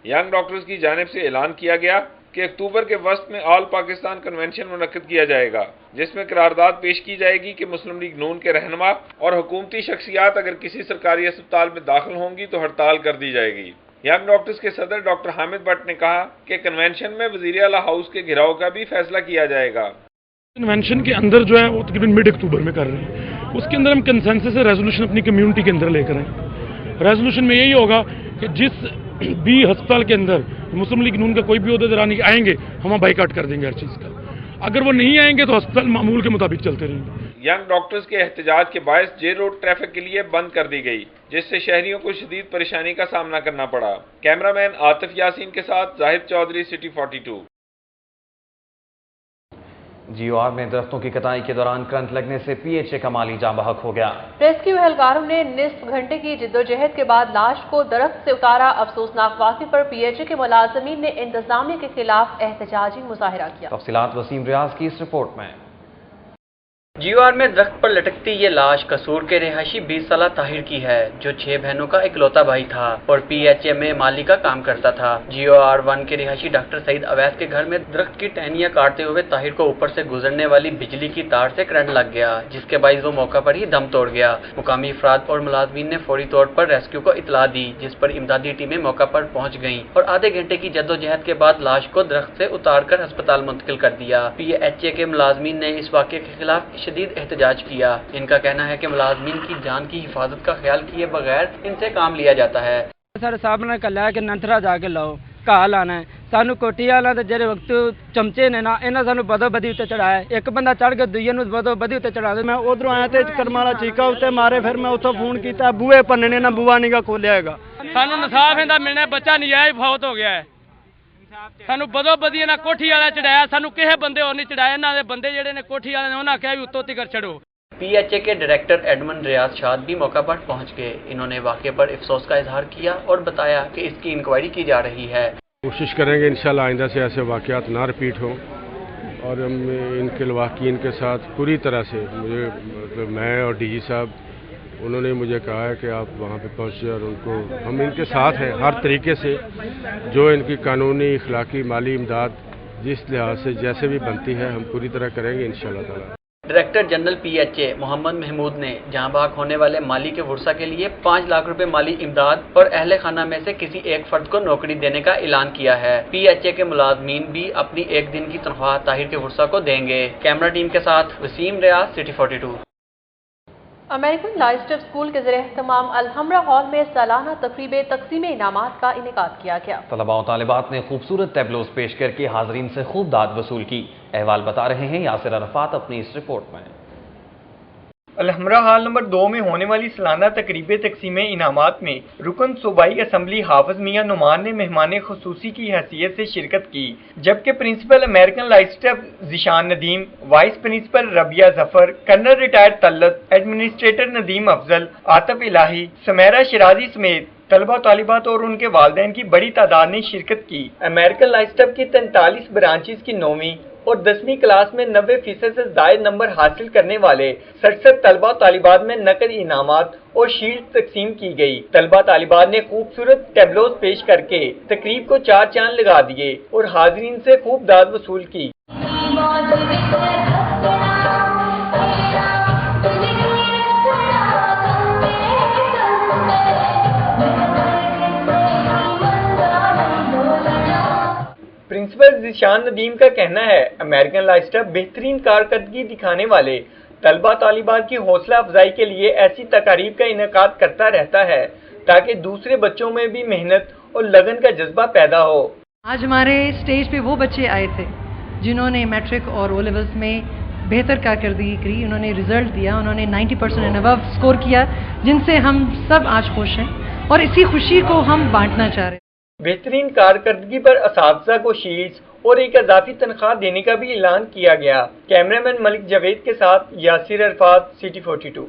Young doctors کی جانب سے اعلان کیا گیا کہ اکتوبر کے وسط میں آل پاکستان کنونشن منعقد کیا جائے گا, جس میں قرارداد پیش کی جائے گی کہ مسلم لیگ نون کے رہنما اور حکومتی شخصیات اگر کسی سرکاری اسپتال میں داخل ہوں گی تو ہڑتال کر دی جائے گی. ینگ ڈاکٹرز کے صدر ڈاکٹر حامد بٹ نے کہا کہ کنونشن میں وزیر اعلیٰ ہاؤس کے گھراؤ کا بھی فیصلہ کیا جائے گا. کنونشن کے اندر جو ہے وہ تقریباً مڈ اکتوبر میں کر رہے ہیں, اس کے اندر ہم کنسنسس سے ریزولوشن اپنی کمیونٹی کے اندر لے کر آئیں. ریزولوشن میں یہی ہوگا کہ جس بھی ہسپتال کے اندر مسلم لیگ نون کا کوئی بھی عہدیدار آئیں گے ہم بائیکاٹ کر دیں گے ہر چیز کا. اگر وہ نہیں آئیں گے تو ہسپتال معمول کے مطابق چلتے رہیں گے. ینگ ڈاکٹرز کے احتجاج کے باعث جیل روڈ ٹریفک کے لیے بند کر دی گئی, جس سے شہریوں کو شدید پریشانی کا سامنا کرنا پڑا. کیمرامین عاطف یاسین کے ساتھ زاہد چودھری, سٹی 42. GOR میں درختوں کی کٹائی کے دوران کرنٹ لگنے سے PHA کا مالی جاں بحق ہو گیا. ریسکیو اہلکاروں نے نصف گھنٹے کی جدوجہد کے بعد لاش کو درخت سے اتارا. افسوسناک واقعے پر PHA کے ملازمین نے انتظامیہ کے خلاف احتجاجی مظاہرہ کیا. تفصیلات وسیم ریاض کی اس رپورٹ میں. GOR میں درخت پر لٹکتی یہ لاش قصور کے رہائشی 20 سالہ طاہر کی ہے, جو 6 بہنوں کا اکلوتا بھائی تھا اور PHA میں مالی کا کام کرتا تھا. GOR 1 کے رہائشی ڈاکٹر سعید اویس کے گھر میں درخت کی ٹہنیاں کاٹتے ہوئے طاہر کو اوپر سے گزرنے والی بجلی کی تار سے کرنٹ لگ گیا, جس کے باعث وہ موقع پر ہی دم توڑ گیا. مقامی افراد اور ملازمین نے فوری طور پر ریسکیو کو اطلاع دی, جس پر امدادی ٹیمیں موقع پر پہنچ گئیں اور آدھے گھنٹے کی جدوجہد کے بعد لاش کو درخت سے اتار کر ہسپتال منتقل کر دیا. PHA کے ملازمین نے اس واقعے کے خلاف شدید احتجاج کیا. ان کا کہنا ہے کہ ملازمین کی جان کی حفاظت کا خیال کیے بغیر ان سے کام لیا جاتا ہے. سر صاحب نے کہا کہ ننترا جا کے لاؤ, کہا لانا ہے. सानू कोठी वाला ते जेरे वक्त चमचे ने ना इन्हां सानू बदो बदी उत्ते चढ़ाया, एक बंदा चढ़ के दूजे नूं बदो बदी उत्ते चढ़ा दे। मैं उधरों आया ते करम वाला चीका उत्ते मारे, फिर मैं उत्थों फोन किया, बूहे भन्नने ना बुआ नहीं गा खोलिया हैगा। सानू इंसाफ इंदा मिलना, बच्चा नजायज फौत हो गया है। सानू बदो बदी ना कोठी वाला चढ़ाया, सानू किसी बंदे और नहीं चढ़ाया, इन्हां दे बंदे जेहड़े ने कोठी वाले ने उन्हां कहा भी उत्तों तिकर चढ़ो। PHA के डायरेक्टर एडमंड रियाज शाद भी मौका पर पहुंच गए। इन्होंने वाक़े पर अफसोस का इजहार किया और बताया कि इसकी इंक्वायरी की जा रही है। कोशिश करेंगे इंशाल्लाह आइंदा से ऐसे वाक़यात ना रिपीट हों, और हम इनके लवाकिन के साथ पूरी तरह से, मुझे मतलब मैं और DG साहब उन्होंने मुझे कहा है कि आप वहाँ पे पहुँचे और उनको, हम इनके साथ हैं हर तरीके से, जो इनकी कानूनी, इखलाकी, माली इमदाद जिस लिहाज से जैसे भी बनती है हम पूरी तरह करेंगे इंशाल्लाह ताला। Director general PHA Mohammad Mahmood ने जहां भाग होने वाले माली के वर्षा के लिए 5 लाख रुपए माली इमदाद और अहले खाना में से किसी एक फर्द को नौकरी देने का ऐलान किया है। PHA के मुलाजमीन भी अपनी एक दिन की तनख्वाह ताहिर के वर्षा को देंगे। कैमरा टीम के साथ वसीम रियाज, सिटी 42। अमेरिकन लाइस्टफ स्कूल के ज़ेर-एहतमाम अल-हमरा हॉल में सालाना तकरीब तकसीम इनामात का इनेकाद किया गया। तलबा और तालिबात ने खूबसूरत टैबलोज पेश करके हाजरीन से खूब दाद वसूल की। अहवाल बता रहे हैं यासिर अरफात अपनी इस रिपोर्ट में। अल-हमरा हॉल नंबर 2 में होने वाली सालाना तकरीब तकसीम इनामात में रुकन सूबाई असम्बली हाफिज मियां नुमान ने मेहमान खसूसी की हैसियत से शिरकत की, जबकि प्रिंसिपल अमेरिकन लाइस्टफ Zeeshan Nadeem, vice principal Rabia Zafar, colonel retired Talat, administrator Nadeem Afzal, Atif Elahi, Samera Shirazi समेत तलबा तालिबात और उनके वालिदैन की बड़ी तादाद ने शिरकत की। अमेरिकन लाइस्टफ की 43 ब्रांचेस की 9वीं और 10वीं क्लास में 90% से ज़ायद नंबर हासिल करने वाले 67 तलबा तालिबात में नकद इनामात और शील्ड तकसीम की गई। तलबा तालिबात ने खूबसूरत टैबलोज पेश करके तकरीब को 4 चांद लगा दिए और हाजरीन से खूब दाद वसूल की। प्रिंसिपल ज़ीशान नदीम का कहना है अमेरिकन लाइस्टफ बेहतरीन कारकर्दगी दिखाने वाले तलबा तालिबात की हौसला अफजाई के लिए ऐसी तकारीब का इनेकाद करता रहता है ताकि दूसरे बच्चों में भी मेहनत और लगन का जज्बा पैदा हो। आज हमारे स्टेज पे वो बच्चे आए थे जिन्होंने मैट्रिक और ओ लेवल्स में बेहतर कारकर्दगी की, उन्होंने रिजल्ट दिया, उन्होंने 90% एंड अबव स्कोर किया, जिनसे हम सब आज खुश हैं और इसी खुशी को हम बांटना चाह रहे हैं। बेहतरीन कारकर्दगी पर असातिज़ा को शील्ड्स और एक इजाफी तनख्वाह देने का भी ऐलान किया गया। कैमरामैन मलिक जावेद के साथ यासिर अरफात, सिटी 42।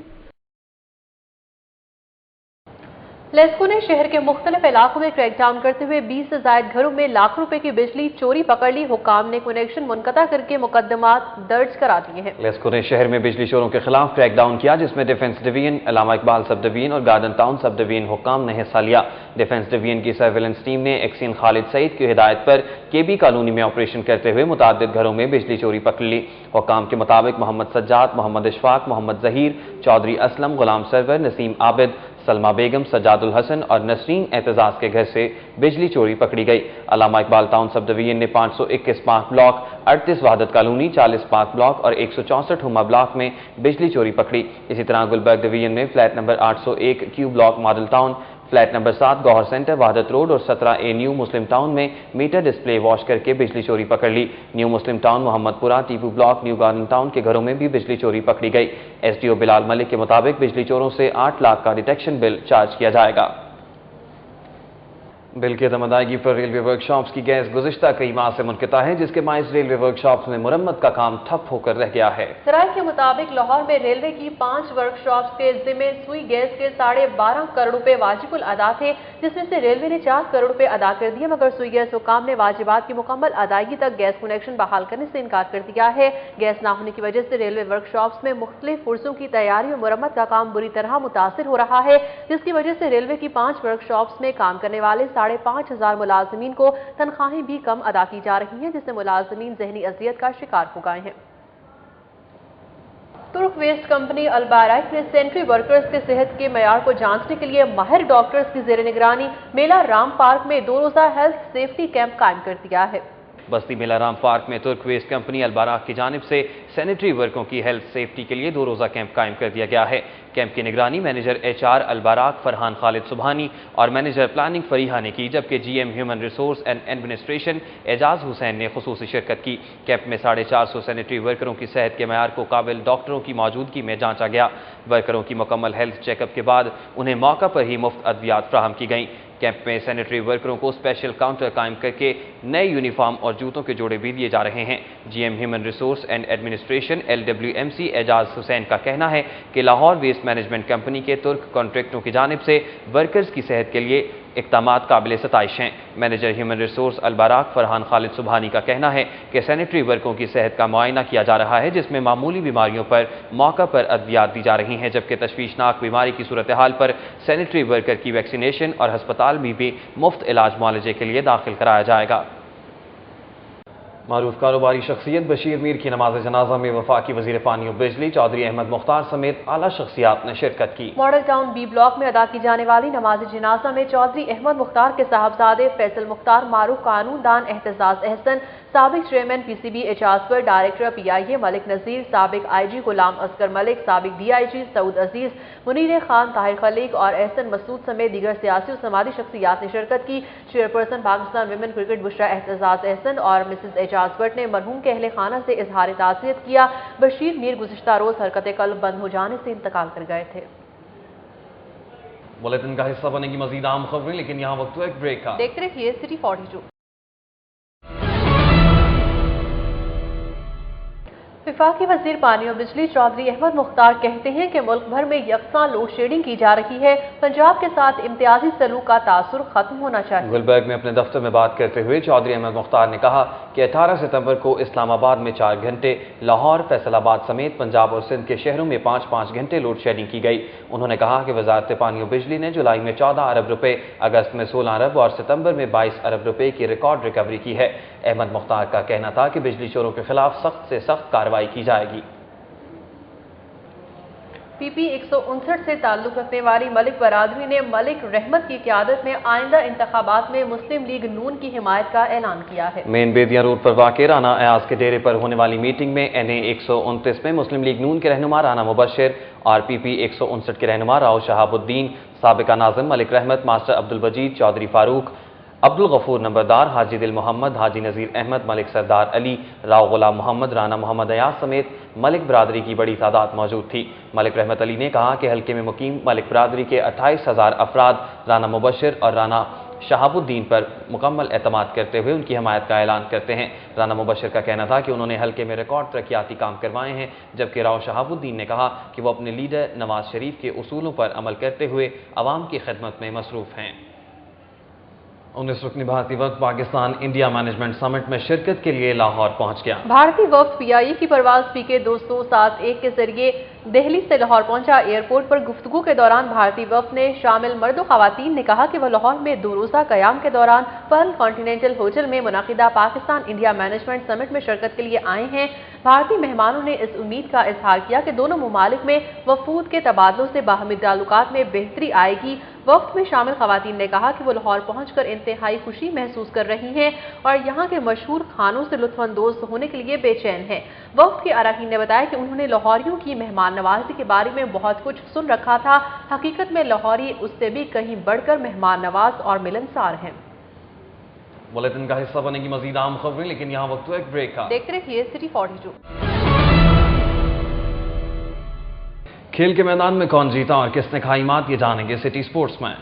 लेस्को ने शहर के मुख्तलिफ इलाकों में क्रैकडाउन करते हुए 20 से ज्यादा घरों में लाखों रुपए की बिजली चोरी पकड़ ली। हुक्काम ने कनेक्शन मुनक़ता करके मुकदमात दर्ज करा दिए हैं। लेस्को ने शहर में बिजली चोरों के खिलाफ क्रैकडाउन किया, जिसमें डिफेंस डिवीजन, अल्लामा इकबाल सब डिवीजन और गार्डन टाउन सब डिवीजन हुक्काम ने हिस्सा लिया। डिफेंस डिवीजन की सर्विलेंस टीम ने एक्सीन खालिद सईद की हिदायत पर KB कॉलोनी में ऑपरेशन करते हुए मुतादिद घरों में बिजली चोरी पकड़ ली। हुक्काम के मुताबिक मोहम्मद सज्जाद, मोहम्मद इशफाक, मोहम्मद जहीर, चौधरी असलम, गुलाम सरवर, नसीम आबिद, सलमा बेगम, सज्जादुल हसन और नसरीन एतजाज के घर से बिजली चोरी पकड़ी गई। अल्लामा इकबाल टाउन सब डिवीजन ने 521 park block, 38 Wahadat colony, 40 park block और 164 हुमा ब्लॉक में बिजली चोरी पकड़ी। इसी तरह गुलबर्ग डिवीजन में flat number 801 Q block model town, flat number 7 Gohar centre Wahdat road और 17A न्यू मुस्लिम टाउन में मीटर डिस्प्ले वॉश करके बिजली चोरी पकड़ ली। New Muslim town, Mohammadpura, Tipu block, new garden town के घरों में भी बिजली चोरी पकड़ी गई। SDO बिलाल मलिक के मुताबिक बिजली चोरों से 8 लाख का डिटेक्शन बिल चार्ज किया जाएगा। बिल की अदम अदायगी पर रेलवे वर्कशॉप्स की गैस गुज़िश्ता कई माह से मुनक़ता है, जिसके बायस रेलवे वर्कशॉप्स में मुरम्मत का काम ठप होकर रह गया है। सराय के मुताबिक लाहौर में रेलवे की 5 वर्कशॉप्स के जिम्मे सुई गैस के 12.5 करोड़ रुपए वाजिबुल अदा थे, जिसमें से रेलवे ने 4 करोड़ रुपए अदा कर दिए, मगर सुई गैस हुकाम ने वाजिबात की मुकम्मल अदायगी तक गैस कनेक्शन बहाल करने से इनकार कर दिया है। गैस ना होने की वजह से रेलवे वर्कशॉप्स में मुख्तलिफ पुर्जों की तैयारी और मुरम्मत का काम बुरी तरह मुतासिर हो रहा है, जिसकी वजह से रेलवे की 5 वर्कशॉप्स में काम करने वाले 5,500 मुलाजमीन को तनख्वाहें भी कम अदा की जा रही हैं, जिससे मुलाजमीन ज़हनी अजियत का शिकार हो गए हैं। तुर्क वेस्ट कंपनी अल-बाराइक ने सेंट्री वर्कर्स के सेहत के मयार को जांचने के लिए माहिर डॉक्टर्स की जेर निगरानी मेला राम पार्क में 2 रोज़ा हेल्थ सेफ्टी कैंप कायम कर दिया है। बस्ती मेला राम पार्क में तुर्क वेस्ट कंपनी अल-बाराक की जानिब से सैनिटरी वर्कों की हेल्थ सेफ्टी के लिए 2 रोज़ा कैंप कायम कर दिया गया है। कैंप की निगरानी मैनेजर HR अलबाराक फरहान खालिद सुबहानी और मैनेजर प्लानिंग फरीहा ने की, जबकि GM human resource and administration Ejaz Hussain ने खुसूसी शिरकत की। कैंप में 450 सैनिटरी वर्करों की सेहत के मयार को काबिल डॉक्टरों की मौजूदगी में जांचा गया। वर्करों की मुकम्मल हेल्थ चेकअप के बाद उन्हें मौका पर ही मुफ्त अद्वियात फ्राहम की गईं। कैंप में सैनिटरी वर्करों को स्पेशल काउंटर कायम करके नए यूनिफॉर्म और जूतों के जोड़े भी दिए जा रहे हैं। GM human resource and administration LWMC Ejaz Hussain का कहना है कि लाहौर वेस्ट मैनेजमेंट कंपनी के तुर्क कॉन्ट्रैक्टरों की जानिब से वर्कर्स की सेहत के लिए इक़दामात काबिल सताइश हैं। Manager human resource Albaraka Farhan Khalid Subhani का कहना है कि सैनिटरी वर्करों की सेहत का मुआयना किया जा रहा है, जिसमें मामूली बीमारियों पर मौका पर अद्वियात दी जा रही हैं, जबकि तशवीशनाक बीमारी की सूरत हाल पर सैनिटरी वर्कर की वैक्सीनेशन और हस्पताल में भी मुफ्त इलाज मुआलजे के लिए दाखिल कराया जाएगा। मारूफ कारोबारी शख्सियत बशीर मीर की नमाज जनाजा में वफाकी वजीर पानी और बिजली चौधरी अहमद मुख्तार समेत आला शख्सियात ने शिरकत की। मॉडल टाउन B ब्लॉक में अदा की जाने वाली नमाज जनाजा में चौधरी अहमद मुख्तार के साहबजादे फैसल मुख्तार, मारूफ कानूनदान एहतसास अहसन, साबिक चेयरमैन PCB एजाजपुर, डायरेक्टर PIA मलिक नज़ीर, साबिक IG गुलाम असगर मलिक, साबिक DIG सऊद अजीज, मुनीर खान, ताहिर खलीक और एहसन मसूद समेत दीगर सियासी और समाजी शख्सियात ने शिरकत की। Chairperson Pakistan women cricket Bushra Aitzaz Ahsan और मिसेस एजाजपुर ने मरहूम के अहले खाना से इजहार ताज़ियत किया। बशीर मीर गुज़िश्ता रोज हरकत कल्ब बंद हो जाने से इंतकाल कर गए थे। बुलेटिन का हिस्सा बनेगी मजीद आम खबरें, लेकिन यहाँ वक्त एक ब्रेक का। देखते रहिए सिटी 42। वफाकी वजीर पानी और बिजली चौधरी अहमद मुख्तार कहते हैं कि मुल्क भर में यकसा लोड शेडिंग की जा रही है। पंजाब के साथ इम्तियाजी सलूक का तासुर खत्म होना चाहिए। गुलबर्ग में अपने दफ्तर में बात करते हुए चौधरी अहमद मुख्तार ने कहा कि 18 सितंबर को इस्लामाबाद में 4 घंटे, लाहौर, फैसलाबाद समेत पंजाब और सिंध के शहरों में 5-5 घंटे लोड शेडिंग की गई। उन्होंने कहा कि वजारत पानी और बिजली ने जुलाई में 14 अरब रुपए, अगस्त में 16 अरब और सितंबर में 22 अरब रुपए की रिकॉर्ड रिकवरी की है। अहमद मुख्तार का कहना था कि बिजली चोरों के खिलाफ सख्त से सख्त कार्रवाई की जाएगी। PP 159 से ताल्लुक रखने वाली मलिक बरादरी ने मलिक रहमत की क़यादत में आइंदा इंतखाबात में मुस्लिम लीग नून की हिमायत का ऐलान किया है। मेन बेदिया रोड पर वाक़ राना अयाज के डेरे पर होने वाली मीटिंग में NA 129 में मुस्लिम लीग नून के रहनुमा राना मुबशिर और PP 159 के रहनुमा राव शहाबुद्दीन, साबिका नाज़िम मलिक रहमत, मास्टर अब्दुल वजीद, चौधरी फारूक, अब्दुल गफूर नंबरदार, हाजी दिल मोहम्मद, हाजी नज़ीर अहमद, मलिक सरदार अली, राव गुलाम मोहम्मद, राना मोहम्मद अयाज समेत मलिक बरादरी की बड़ी तादाद मौजूद थी। मलिक रहमत अली ने कहा कि हल्के में मुकीम मलिक बरादरी के 28,000 अफराद राना मुबशिर और राना शहाबुद्दीन पर मुकम्मल एतमाद करते हुए उनकी हमायत का ऐलान करते हैं। राना मुबशिर का कहना था कि उन्होंने हल्के में रिकॉर्ड तरक्याती काम करवाए हैं, जबकि राव शहाबुद्दीन ने कहा कि वो अपने लीडर नवाज शरीफ के उसूलों पर अमल करते हुए अवाम की खिदमत में मसरूफ हैं। 19 रुकनी भारतीय वफ्द पाकिस्तान इंडिया मैनेजमेंट समिट में शिरकत के लिए लाहौर पहुंच गया। भारतीय वफ्द PIA की परवाज PK 271 के जरिए दिल्ली से लाहौर पहुंचा। एयरपोर्ट पर गुफ्तगू के दौरान भारतीय वफ्द ने शामिल मर्द और खवातीन ने कहा कि वह लाहौर में 2 रोज़ा क़याम के दौरान पर्ल कॉन्टिनेंटल होटल में मुनाकिदा पाकिस्तान इंडिया मैनेजमेंट समिट में शिरकत के लिए आए हैं। भारतीय मेहमानों ने इस उम्मीद का इजहार किया कि दोनों ममालिक में वफूद के तबादलों से बाहमी ताल्लुकात में बेहतरी आएगी। वफ्द में शामिल खवातीन ने कहा कि वो लाहौर पहुंचकर इंतहाई खुशी महसूस कर रही हैं और यहाँ के मशहूर खानों से लुत्फानंदोज होने के लिए बेचैन हैं। वफ्द के अरकान ने बताया कि उन्होंने लाहौरियों की मेहमान नवाजी के बारे में बहुत कुछ सुन रखा था। हकीकत में लाहौरी उससे भी कहीं बढ़कर मेहमान नवाज और मिलनसार हैं। बुलेटिन का हिस्सा बनेगी मजीद आम खबरें, लेकिन यहाँ वक्त एक ब्रेक का। देखते रहिए सिटी 42। खेल के मैदान में कौन जीता और किसने खाई मात, ये जानेंगे सिटी स्पोर्ट्स में।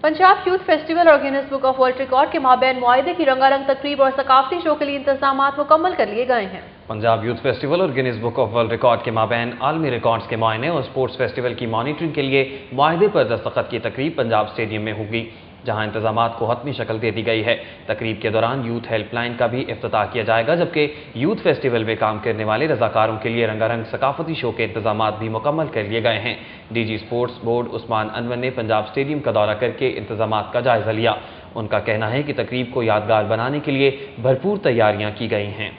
पंजाब यूथ फेस्टिवल और Guinness book of world record के माबैन मुआहिदे की रंगारंग तकरीब और सकाफती शो के लिए इंतजामात मुकम्मल कर लिए गए हैं। पंजाब यूथ फेस्टिवल और Guinness book of world record के माबैन आलमी रिकॉर्ड्स के मुआयने और स्पोर्ट्स फेस्टिवल की मॉनिटरिंग के लिए मुआहिदे पर दस्तखत की तकरीब पंजाब स्टेडियम में होगी, जहां इंतजामात को हतमी शक्ल दे दी गई है। तकरीब के दौरान यूथ हेल्पलाइन का भी इफ्तिताह किया जाएगा, जबकि यूथ फेस्टिवल में काम करने वाले रजाकारों के लिए रंगारंग सकाफती शो के इंतजामात भी मुकम्मल कर लिए गए हैं। DG sports board Usman Anwar ने पंजाब स्टेडियम का दौरा करके इंतजामात का जायजा लिया। उनका कहना है कि तकरीब को यादगार बनाने के लिए भरपूर तैयारियां की गई हैं।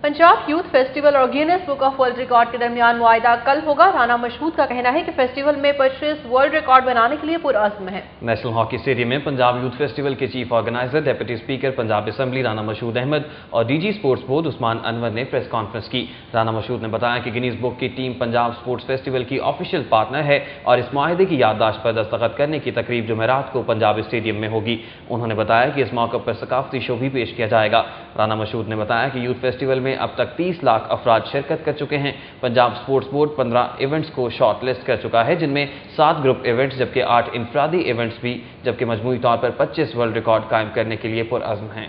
पंजाब यूथ फेस्टिवल और Guinness book of world record के दरमियान मुआहिदा कल होगा। राना मशहूद का कहना है कि फेस्टिवल में 25 वर्ल्ड रिकॉर्ड बनाने के लिए पुरअज़्म है। नेशनल हॉकी स्टेडियम में पंजाब यूथ फेस्टिवल के chief organiser deputy speaker Punjab assembly Rana Mashhood Ahmad और DG sports board Usman Anwar ने प्रेस कॉन्फ्रेंस की। राना मशहूद ने बताया कि गिनीज बुक की टीम पंजाब स्पोर्ट्स फेस्टिवल की ऑफिशियल पार्टनर है और इस मुआहिदे की याददाश्त पर दस्तखत करने की तकरीब जुमेरात को पंजाब स्टेडियम में होगी। उन्होंने बताया कि इस मौके पर सकाफती शो भी पेश किया जाएगा। राना मशहूद ने बताया कि यूथ फेस्टिवल में अब तक 30 लाख अफराद शिरकत कर चुके हैं। पंजाब स्पोर्ट्स बोर्ड 15 इवेंट्स को शॉर्ट लिस्ट कर चुका है, जिनमें 7 ग्रुप इवेंट्स जबकि 8 इनफरादी इवेंट्स भी, जबकि मजमूई तौर पर 25 वर्ल्ड रिकॉर्ड कायम करने के लिए पुरअज़्म हैं।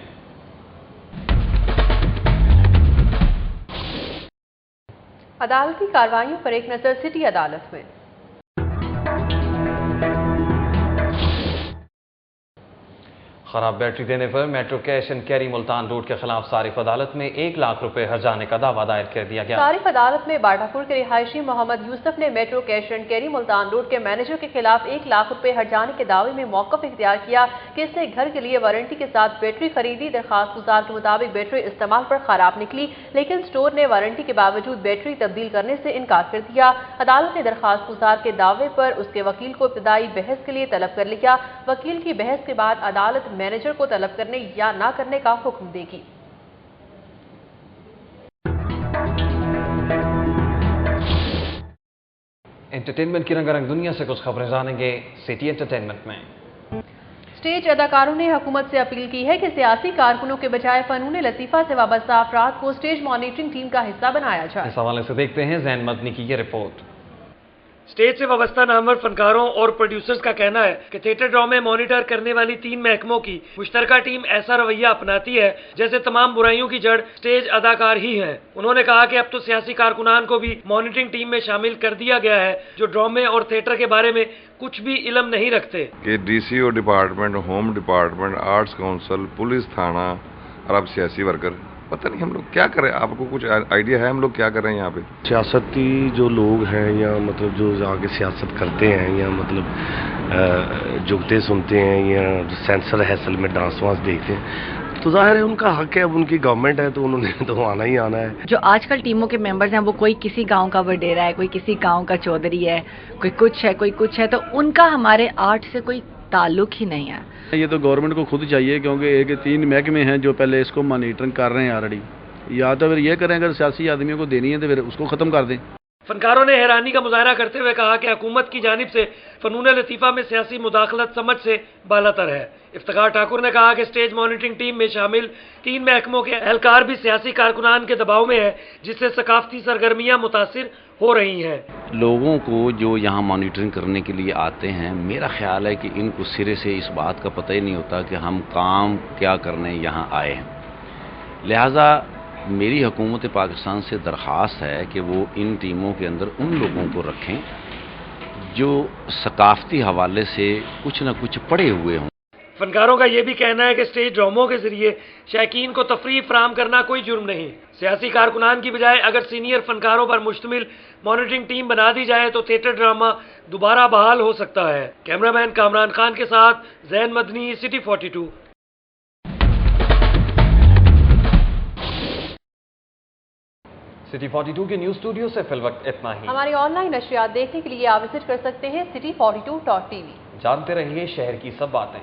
अदालती कार्रवाइयों पर एक नजर सिटी अदालत में। खराब बैटरी देने पर metro cash and carry Multan road के खिलाफ सारिफ अदालत में 1 लाख रुपए हर्जाने का दावा दायर कर दिया गया। सारिफ अदालत में बाटापुर के रिहायशी मोहम्मद यूसुफ ने metro cash and carry Multan road के मैनेजर के खिलाफ 1 लाख रुपए हर्जाने के दावे में मौक़िफ़ इख्तियार किया कि इसने घर के लिए वारंटी के साथ बैटरी खरीदी। दरखास्त गुजार के मुताबिक बैटरी इस्तेमाल पर खराब निकली, लेकिन स्टोर ने वारंटी के बावजूद बैटरी तब्दील करने से इनकार कर दिया। अदालत ने दरखास्त गुजार के दावे पर उसके वकील को इब्तदाई बहस के लिए तलब कर लिया। वकील की बहस के बाद अदालत मैनेजर को तलब करने या ना करने का हुक्म देगी। एंटरटेनमेंट की रंगारंग दुनिया से कुछ खबरें जानेंगे सिटी एंटरटेनमेंट में। स्टेज अदाकारों ने हुकूमत से अपील की है कि सियासी कारकुनों के बजाय फनून लतीफ़ा से वाबस्ता अफराद को स्टेज मॉनिटरिंग टीम का हिस्सा बनाया जाए। इस हवाले से देखते हैं ज़ैन मदनी की ये रिपोर्ट। स्टेज से वाबस्ता नामवर फनकारों और प्रोड्यूसर्स का कहना है कि थिएटर ड्रामे मॉनिटर करने वाली 3 महकमों की मुश्तरका टीम ऐसा रवैया अपनाती है जैसे तमाम बुराइयों की जड़ स्टेज अदाकार ही हैं। उन्होंने कहा कि अब तो सियासी कारकुनान को भी मॉनिटरिंग टीम में शामिल कर दिया गया है, जो ड्रामे और थिएटर के बारे में कुछ भी इल्म नहीं रखते। कि DCO department, home department, arts council, police थाना और अब सियासी वर्कर, पता नहीं हम लोग क्या कर रहे हैं। आपको कुछ आइडिया है हम लोग क्या कर रहे हैं यहाँ पे? सियासती जो लोग हैं या मतलब जो आगे सियासत करते हैं या मतलब जुगते सुनते हैं या सेंसर हैसल में डांस वांस देखते हैं, तो जाहिर है उनका हक है, अब उनकी गवर्नमेंट है तो उन्होंने तो आना ही आना है। जो आजकल टीमों के मेंबर्स हैं वो कोई किसी गांव का वडेरा है, कोई किसी गांव का चौधरी है, कोई कुछ है कोई कुछ है, तो उनका हमारे आर्ट से कोई ताल्लुक ही नहीं है। ये तो गवर्नमेंट को खुद चाहिए, क्योंकि 1-3 महकमे हैं जो पहले इसको मॉनिटरिंग कर रहे हैं ऑलरेडी। या तो फिर ये करें, अगर सियासी आदमियों को देनी है तो फिर उसको ख़त्म कर दें। फनकारों ने हैरानी का मुजाहरा करते हुए कहा कि हुकूमत की जानिब से फनून लतीफ़ा में सियासी मुदाखलत समझ से बालातर है। इफ्तिखार ठाकुर ने कहा कि स्टेज मॉनिटरिंग टीम में शामिल 3 महकमों के एहलकार भी सियासी कारकुनान के दबाव में है, जिससे सकाफती सरगर्मियां मुतासिर हो रही हैं। लोगों को जो यहाँ मॉनिटरिंग करने के लिए आते हैं, मेरा ख्याल है कि इनको सिरे से इस बात का पता ही नहीं होता कि हम काम क्या करने यहाँ आए हैं। लिहाजा मेरी हुकूमत पाकिस्तान से दरख्वास्त है कि वो इन टीमों के अंदर उन लोगों को रखें जो सकाफती हवाले से कुछ न कुछ पड़े हुए हों। फनकारों का ये भी कहना है कि स्टेज ड्रामों के जरिए शायकीन को तफरीह फराहम करना कोई जुर्म नहीं। सियासी कारकुनान की बजाय अगर सीनियर फनकारों पर मुश्तमिल मॉनिटरिंग टीम बना दी जाए तो थिएटर ड्रामा दोबारा बहाल हो सकता है। कैमरामैन कामरान खान के साथ ज़ैन मदनी, सिटी 42। सिटी 42 के न्यूज़ स्टूडियो से फिल वक्त इतना ही। हमारी ऑनलाइन नशरियात देखने के लिए आप विजिट कर सकते हैं city42.tv। जानते रहिए शहर की सब बातें।